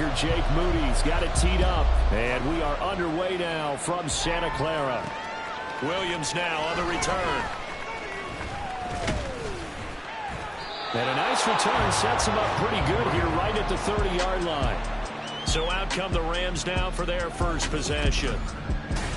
playmaker Jake Moody's got it teed up. And we are underway now from Santa Clara. Williams now on the return. And a nice return sets him up pretty good here right at the 30-yard line. So out come the Rams now for their first possession.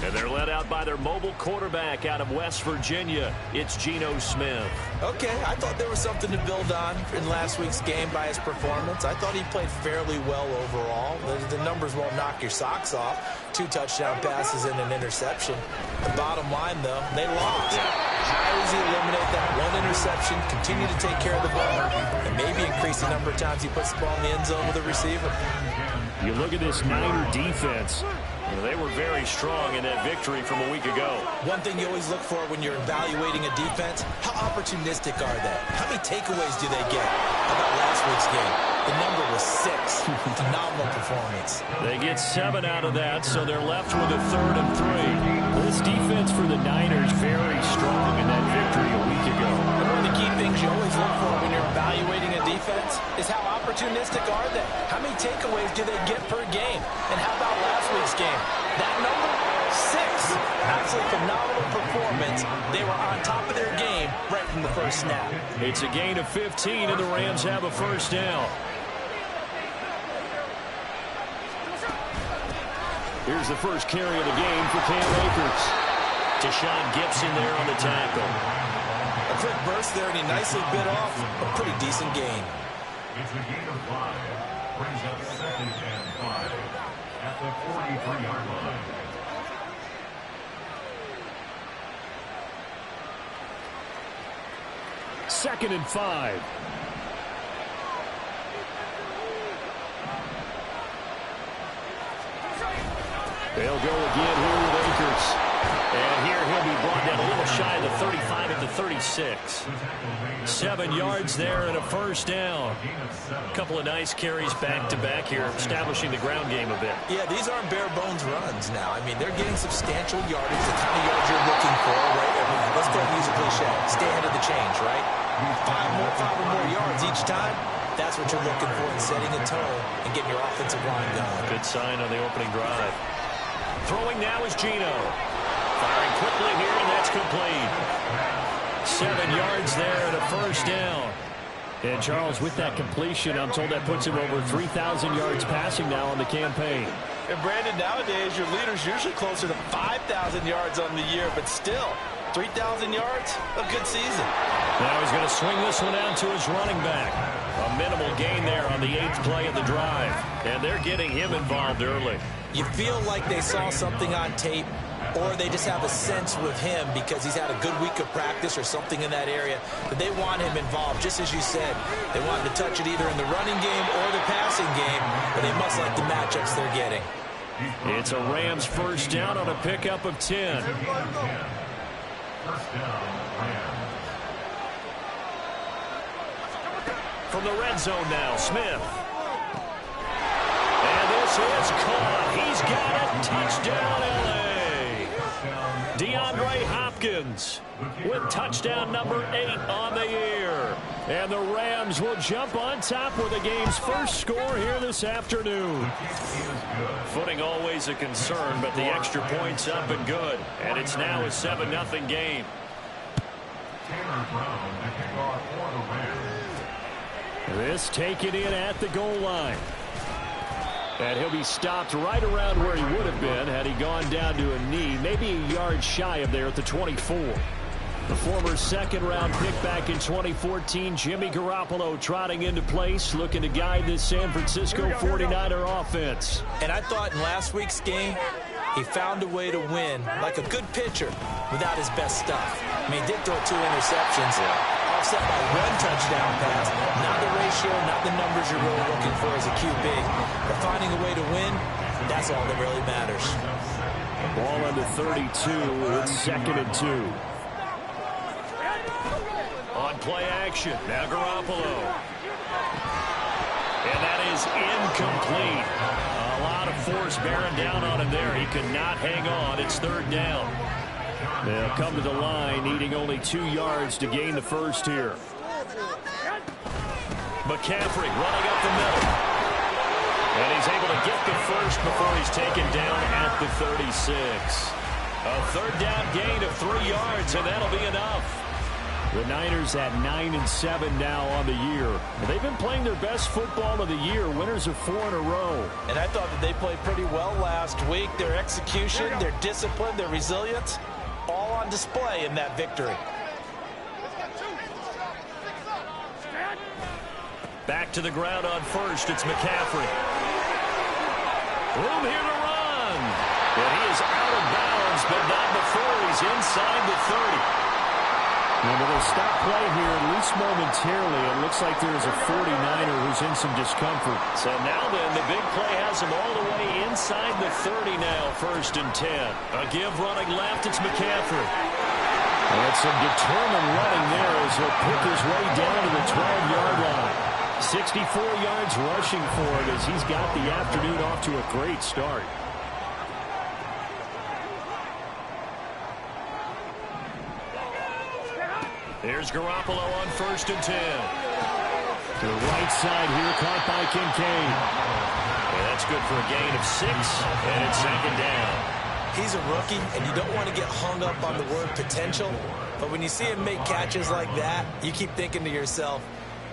And they're led out by their mobile quarterback out of West Virginia. It's Geno Smith. Okay, I thought there was something to build on in last week's game by his performance. I thought he played fairly well overall. The numbers won't knock your socks off. 2 touchdown passes and an interception. The bottom line, though, they lost. How does he eliminate that one interception, continue to take care of the ball, and maybe increase the number of times he puts the ball in the end zone with a receiver? You look at this Niner defense. They were very strong in that victory from a week ago. One thing you always look for when you're evaluating a defense, how opportunistic are they? How many takeaways do they get? How about last week's game? The number was 6. Phenomenal performance. They get 7 out of that, so they're left with a 3rd and 3. This defense for the Niners very strong in that victory a week ago. And one of the key things you always look for when you're evaluating a defense is how opportunistic are they? How many takeaways do they get per game? And how about last week's game? That number, 6. Absolutely phenomenal performance. They were on top of their game right from the first snap. It's a gain of 15, and the Rams have a first down. Here's the first carry of the game for Cam Akers. Deshaun Gibson there on the tackle. A quick burst there, and he nicely bit off a pretty decent gain. It's a gain of 5. Brings up 2nd and 5 at the 43-yard line. Second and 5. They'll go again here with Akers. And here he'll be brought down a little shy of the 35 at the 36. 7 yards there and a first down. A couple of nice carries back-to-back here, establishing the ground game a bit. Yeah, these aren't bare-bones runs now. I mean, they're getting substantial yardage, the kind of yards you're looking for, right? I mean, let's go ahead and use a cliche. Stay ahead of the change, right? 5 or more yards each time. That's what you're looking for in setting a tone and getting your offensive line going. Good sign on the opening drive. Throwing now is Geno. Firing quickly here, and that's complete. 7 yards there and a first down. And Charles, with that completion, I'm told that puts him over 3,000 yards passing now on the campaign. And Brandon, nowadays your leader's usually closer to 5,000 yards on the year, but still, 3,000 yards, a good season. Now he's going to swing this one out to his running back. A minimal gain there on the 8th play of the drive. And they're getting him involved early. You feel like they saw something on tape, or they just have a sense with him because he's had a good week of practice or something in that area that they want him involved. Just as you said, they want him to touch it either in the running game or the passing game, but they must like the matchups they're getting. It's a Rams first down on a pickup of 10. First down, Rams. From the red zone now, Smith. And this is caught. He's got it. Touchdown, L.A. DeAndre Hopkins with touchdown number 8 on the year. And the Rams will jump on top with the game's first score here this afternoon. Footing always a concern, but the extra point's up and good. And it's now a 7-0 game. Taylor Brown, the kickoff for the Rams. This taken in at the goal line. And he'll be stopped right around where he would have been had he gone down to a knee, maybe a yard shy of there at the 24. The former second-round pick back in 2014, Jimmy Garoppolo trotting into place, looking to guide this San Francisco 49er offense. And I thought in last week's game, he found a way to win, like a good pitcher, without his best stuff. I mean, he did throw 2 interceptions, offset by 1 touchdown pass. Not the ratio, not the numbers you're really looking for as a QB. But finding a way to win, that's all that really matters. Ball under 32, it's 2nd and 2. On play action, now Garoppolo. And that is incomplete. A lot of force bearing down on him there. He could not hang on. It's 3rd down. They'll come to the line, needing only 2 yards to gain the first here. McCaffrey running up the middle. And he's able to get the first before he's taken down at the 36. A third down gain of 3 yards, and that'll be enough. The Niners at 9-7 now on the year. They've been playing their best football of the year. Winners of 4 in a row. And I thought that they played pretty well last week. Their execution, their discipline, their resilience, all on display in that victory. Back to the ground on first. It's McCaffrey. Room here to run. And he is out of bounds, but not before he's inside the 30. Now, they'll stop play here, at least momentarily. It looks like there's a 49er who's in some discomfort. So now then, the big play has him all the way inside the 30 now, 1st and 10. A give running left, it's McCaffrey. And some determined running there as he'll pick his way down to the 12-yard line. 64 yards rushing for it as he's got the afternoon off to a great start. Here's Garoppolo on 1st and 10. To the right side here, caught by Kincaid. And that's good for a gain of 6, and it's 2nd down. He's a rookie, and you don't want to get hung up on the word potential. But when you see him make catches like that, you keep thinking to yourself,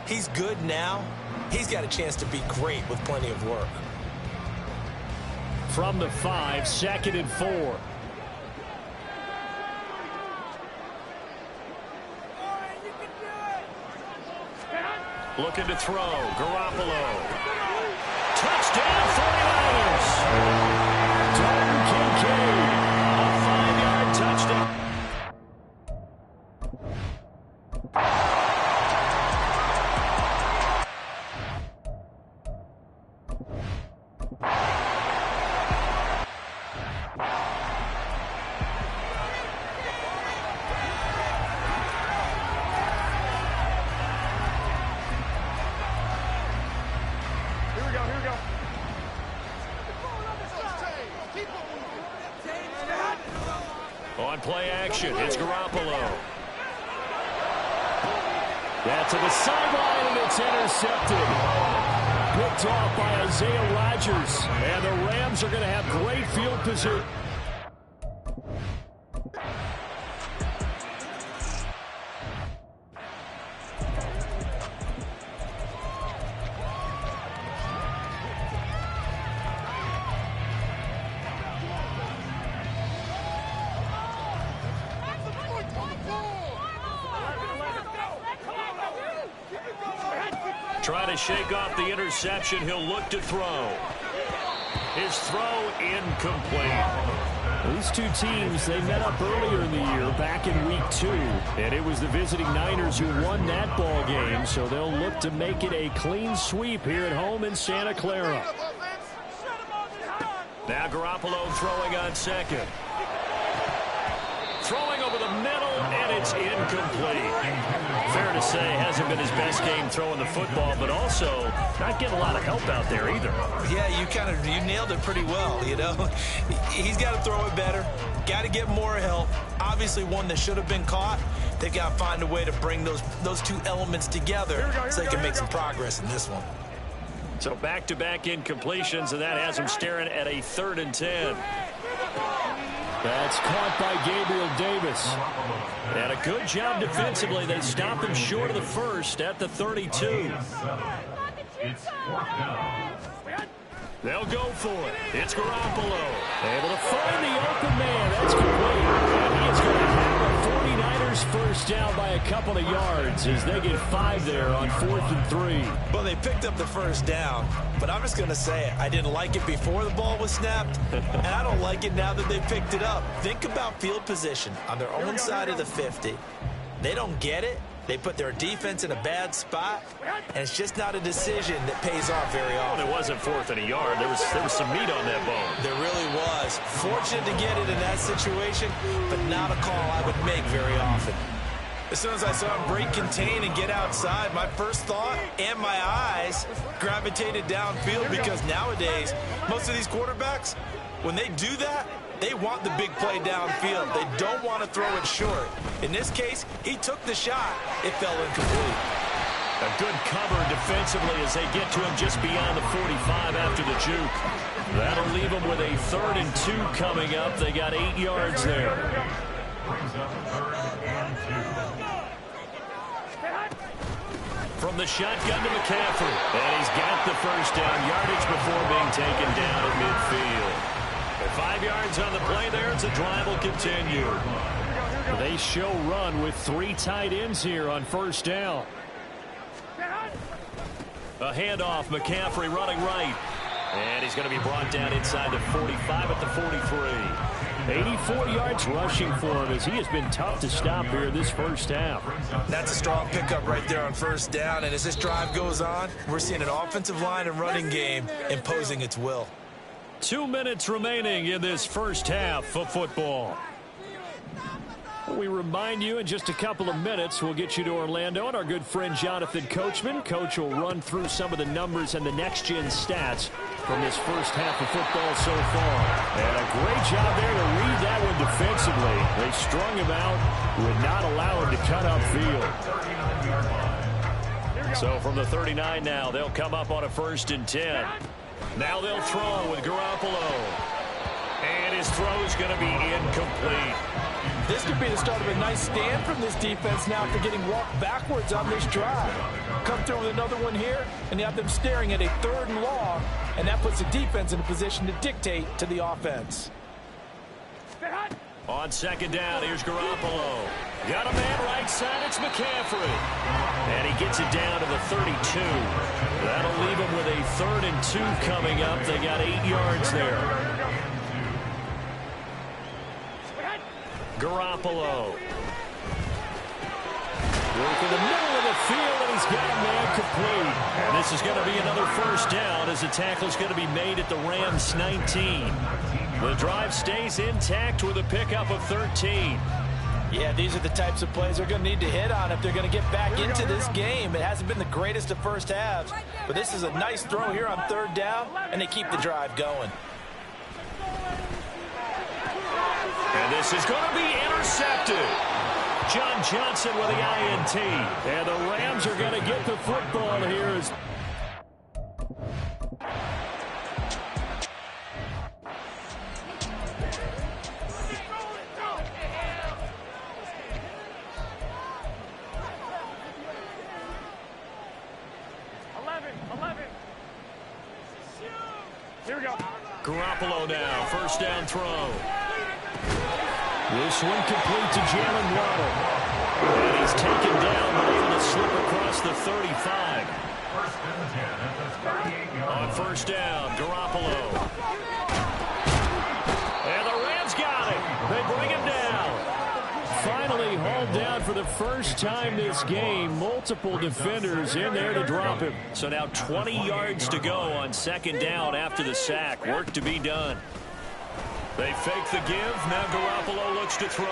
he's good now. He's got a chance to be great with plenty of work. From the 5, 2nd and 4. Looking to throw. Garoppolo. Touchdown, 49ers. Dalton Kincaid. A 5-yard touchdown. On play action, it's Garoppolo. That's to the sideline, and it's intercepted. Picked off by Isaiah Rodgers. And the Rams are going to have great field position. Trying to shake off the interception. He'll look to throw. His throw incomplete. These two teams, they met up earlier in the year, back in week 2. And it was the visiting Niners who won that ball game, so they'll look to make it a clean sweep here at home in Santa Clara. Now Garoppolo throwing on 2nd. Throwing over the middle, and it's incomplete. Fair to say, hasn't been his best game throwing the football, but also not getting a lot of help out there either. Yeah, you nailed it pretty well, you know. He's got to throw it better. Got to get more help. Obviously, one that should have been caught. They've got to find a way to bring those two elements together so they can make some progress in this one. So back-to-back incompletions, and that has him staring at a 3rd and 10. That's caught by Gabriel Davis. And a good job defensively. They stop him short of the 1st at the 32. They'll go for it. It's Garoppolo. Able to find the open man. That's complete. And he is going to have a 49ers first down by a couple of yards as they get 5 there on 4th and 3. Well, they picked up the first down, but I'm just going to say it. I didn't like it before the ball was snapped, and I don't like it now that they picked it up. Think about field position on their own side of the 50. They don't get it. They put their defense in a bad spot, and it's just not a decision that pays off very often. Well, it wasn't 4th and a yard. There was some meat on that bone. There really was. Fortunate to get it in that situation, but not a call I would make very often. As soon as I saw him break contain and get outside, my first thought and my eyes gravitated downfield because nowadays, most of these quarterbacks, when they do that, they want the big play downfield. They don't want to throw it short. In this case, he took the shot. It fell incomplete. A good cover defensively as they get to him just beyond the 45 after the juke. That'll leave them with a 3rd and 2 coming up. They got 8 yards there. Brings up 3rd and 2. From the shotgun to McCaffrey. And he's got the first down yardage before being taken down at midfield. At 5 yards on the play there, it's a drive will continue. They show run with 3 tight ends here on first down. A handoff, McCaffrey running right. And he's going to be brought down inside the 45 at the 43. 84 yards rushing for him as he has been tough to stop here this first half. That's a strong pickup right there on first down. And as this drive goes on, we're seeing an offensive line and running game imposing its will. 2 minutes remaining in this first half of football. We remind you in just a couple of minutes we'll get you to Orlando and our good friend Jonathan Coachman. Coach will run through some of the numbers and the next-gen stats from this first half of football so far. And a great job there to read that one defensively. They strung him out, would not allow him to cut upfield. So from the 39 now, they'll come up on a 1st and 10. Now they'll throw with Garoppolo. And his throw is going to be incomplete. This could be the start of a nice stand from this defense now after getting walked backwards on this drive. Come through with another one here, and you have them staring at a 3rd and long, and that puts the defense in a position to dictate to the offense. On 2nd down, here's Garoppolo. Got a man right side, it's McCaffrey. And he gets it down to the 32. That'll leave him with a 3rd and 2 coming up. They got 8 yards there. Garoppolo. Work in the middle of the field, and he's got a man complete. And this is going to be another first down as the tackle is going to be made at the Rams 19. The drive stays intact with a pickup of 13. Yeah, these are the types of plays they're going to need to hit on if they're going to get back into this game. It hasn't been the greatest of first halves, but this is a nice throw here on 3rd down, and they keep the drive going. And this is going to be intercepted. John Johnson with the INT. And the Rams are going to get the football here. Here we go. Garoppolo now, 1st down throw. This one complete to Jalen Waddle. And he's taken down, but able to slip across the 35. 1st and 10 at the 38-yard line. On 1st down, Garoppolo. And the Rams got it. They bring him down. Finally hauled down for the first time this game. Multiple defenders in there to drop him. So now 20 yards to go on 2nd down after the sack. Work to be done. They fake the give. Now Garoppolo looks to throw.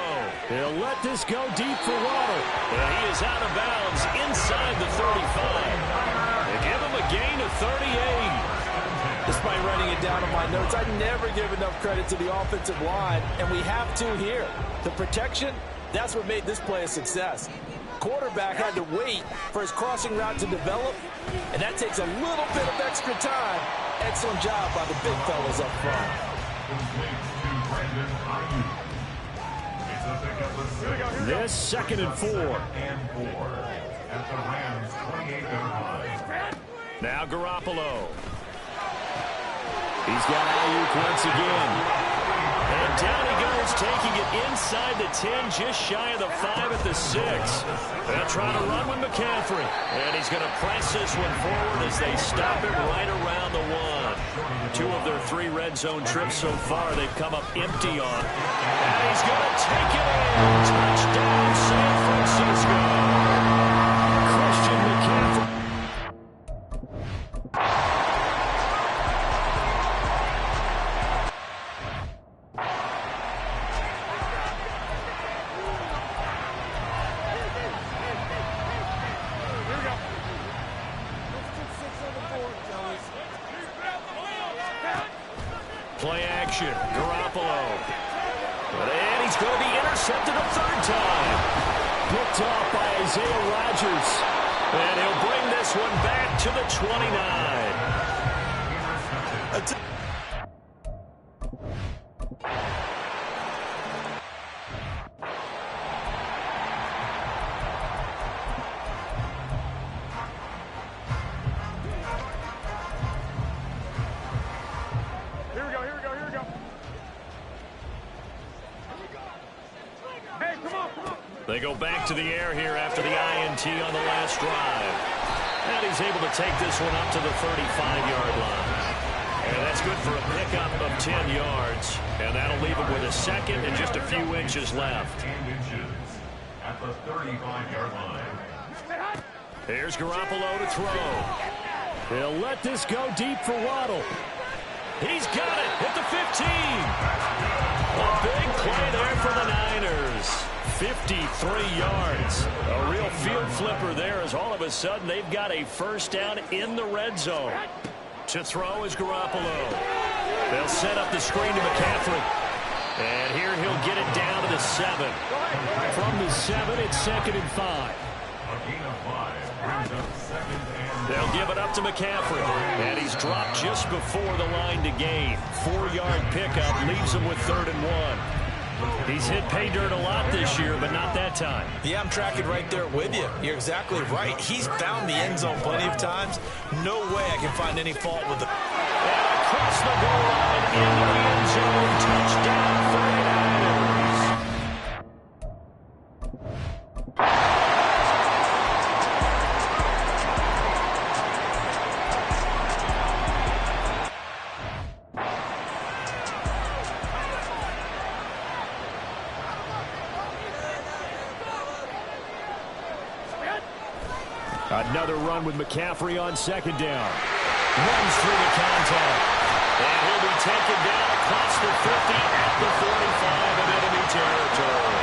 He'll let this go deep for Waddle. And he is out of bounds inside the 35. They give him a gain of 38. Despite writing it down on my notes, I never give enough credit to the offensive line, and we have to here. The protection, that's what made this play a success. Quarterback had to wait for his crossing route to develop, and that takes a little bit of extra time. Excellent job by the big fellas up front. This 2nd and 4. At the Rams 28-yard line. Now Garoppolo. He's got Ayuk once again. And down he goes, taking it inside the 10, just shy of the 5 at the 6. They'll try to run with McCaffrey. And he's going to press this one forward as they stop him right around the 1. 2 of their 3 red zone trips so far, they've come up empty on. And he's going to take it in. Touchdown, San Francisco. Christian McCaffrey. Play action, Garoppolo. And he's going to be intercepted a 3rd time. Picked off by Isaiah Rodgers. And he'll bring this one back to the 29. They go back to the air here after the INT on the last drive. And he's able to take this one up to the 35-yard line. And that's good for a pickup of 10 yards. And that'll leave him with a second and just a few inches left. 10 inches at the 35-yard line. Here's Garoppolo to throw. He'll let this go deep for Waddle. He's got it at the 15. A big play there for the Niners. 53 yards. A real field flipper there as all of a sudden they've got a first down in the red zone. To throw is Garoppolo. They'll set up the screen to McCaffrey. And here he'll get it down to the 7. From the 7, it's 2nd and 5. A gain of 5 brings up 2nd and They'll give it up to McCaffrey. And he's dropped just before the line to gain. 4-yard pickup leaves him with 3rd and 1. He's hit pay dirt a lot this year, but not that time. Yeah, I'm tracking right there with you. You're exactly right. He's found the end zone plenty of times. No way I can find any fault with it. And across the goal line, into the end zone, touchdown 49ers. Another run with McCaffrey on 2nd down. Runs through the contact. And he'll be taken down across the 50 at the 45 of enemy territory.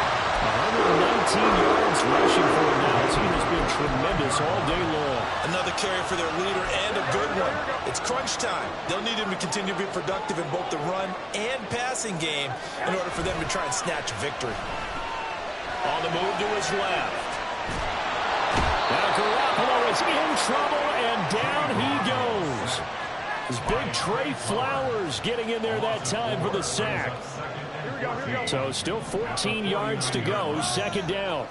119 yards rushing for him now. His team has been tremendous all day long. Another carry for their leader and a good one. It's crunch time. They'll need him to continue to be productive in both the run and passing game in order for them to try and snatch a victory. On the move to his left. Now Garoppolo is in trouble, and down he goes. His big Trey Flowers getting in there that time for the sack. So still 14 yards to go, 2nd down.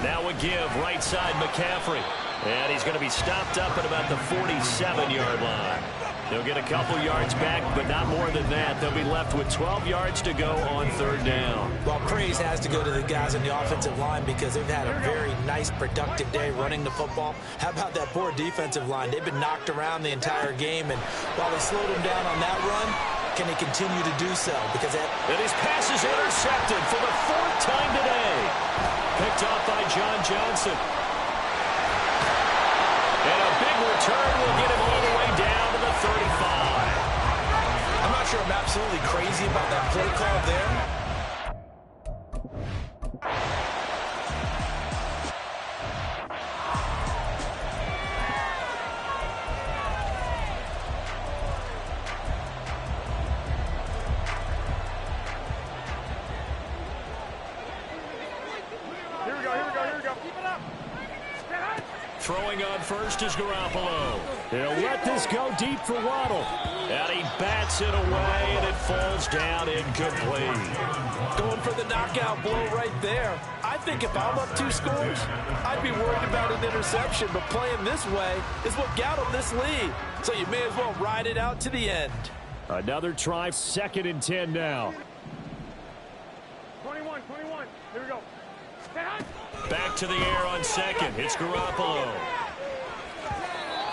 Now a give, right side McCaffrey. And he's going to be stopped up at about the 47-yard line. They'll get a couple yards back, but not more than that. They'll be left with 12 yards to go on 3rd down. Well, praise has to go to the guys on the offensive line because they've had a very nice, productive day running the football. How about that poor defensive line? They've been knocked around the entire game, and while they slowed him down on that run, can he continue to do so? Because and his pass is intercepted for the 4th time today. Picked off by John Johnson. And a big return will get him all the way down to the 35. I'm not sure I'm absolutely crazy about that play call there. Throwing on first is Garoppolo. He'll let this go deep for Waddle. And he bats it away, and it falls down incomplete. Going for the knockout blow right there. I think if I'm up 2 scores, I'd be worried about an interception, but playing this way is what got him this lead. So you may as well ride it out to the end. Another try, 2nd and 10 now. 21, here we go. Back to the air on 2nd. It's Garoppolo.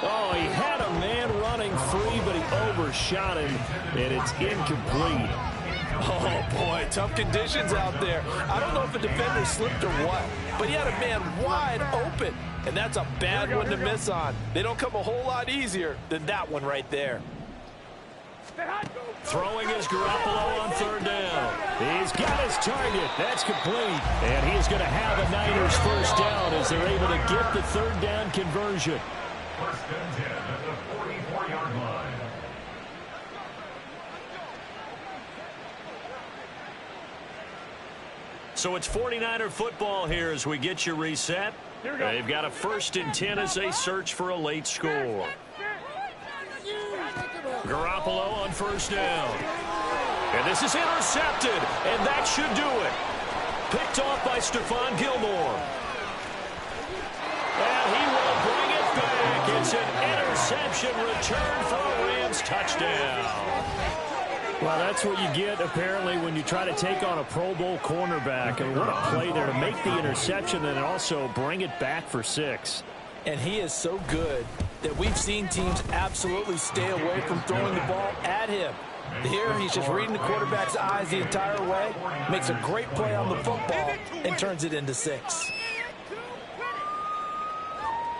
Oh, he had a man running free, but he overshot him, and it's incomplete. Oh, boy, tough conditions out there. I don't know if a defender slipped or what, but he had a man wide open, and that's a bad one to miss on. They don't come a whole lot easier than that one right there. Throwing is Garoppolo on 3rd down. He's got his target. That's complete. And he's going to have a Niners first down as they're able to get the 3rd down conversion. 1st and 10 at the 44-yard line. So it's 49er football here as we get you reset. They've got a 1st and 10 as they search for a late score. Garoppolo on 1st down. And this is intercepted, and that should do it. Picked off by Stephon Gilmore. And he will bring it back. It's an interception return for a Rams touchdown. Well, that's what you get, apparently, when you try to take on a Pro Bowl cornerback. And what a play there to make the interception and also bring it back for 6. And he is so good that we've seen teams absolutely stay away from throwing the ball at him. Here, he's just reading the quarterback's eyes the entire way, makes a great play on the football, and turns it into 6.